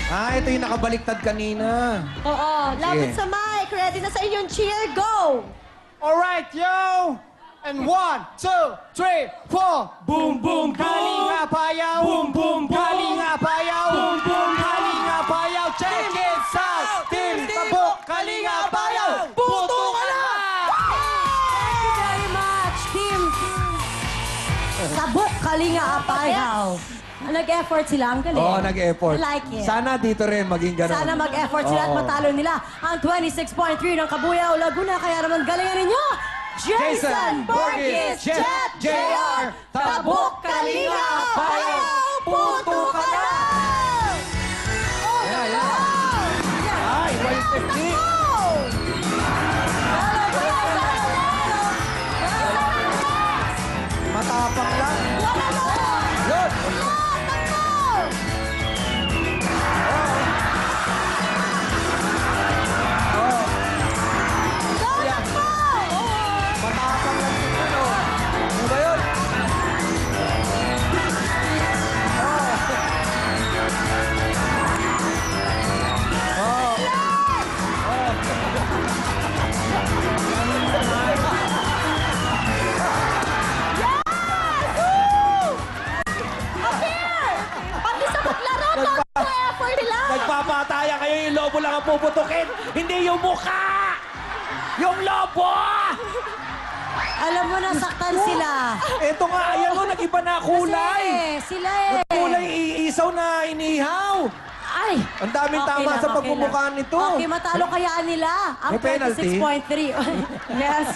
Ito yung nakabaliktad kanina. Oo, lapit Sige. sa mic. Ready na sa inyong cheer. Go! Alright, yo! And 1, 2, 3, 4. Boom, boom, Kalinga Payaw! Boom, boom, Kalinga Payaw! Boom, boom, Kalinga Payaw! Check it out! Team Tabok, Kalinga Payaw! Puto ka na! Thank you very much, Team Sabok Kalinga Apayaw. Nag-effort sila. Ang galing. Oo, nag-effort. I like it. Sana dito rin maging ganun. Sana mag-effort sila at Oo. matalo nila ang 26.3 ng Kabuyaw, Laguna. Kaya naman galingan ninyo, Jason Borges, Jet, JR, Tabok Kalinga Apayaw. Puto ka na! Oh, Yeah, yeah. Ay, iba yung technique. Matapang lang. Yun. Matapang lang yung ano. Ano ba yun? Pati sa paglaro, todo effort nila. Nagpapataya kayo, yung lobo lang ang puputukin. Hindi yung mukha! Yung lobo! Alam mo, nasaktan sila. Ito nga, ayan o, nag-iba na kulay. Sila eh. Kulay isaw na inihaw. Ay! Ang daming Okay tama lang, sa okay pagmumukhaan lang. nito. Okay, matalo kaya nila ang May penalty? 26.3. Yes.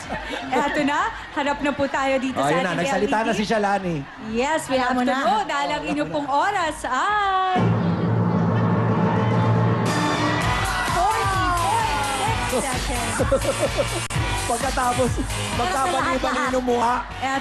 Eto na. Harap na po tayo dito Oh, sa yun na, ating nagsalita reality. na si Shalani. Yes, we have Alam mo to na. know dahil ang inyong pong oras ay... 40.6 seconds. Pagkatapos, magkabaliban lahat-lahat. yung lumuha. Eto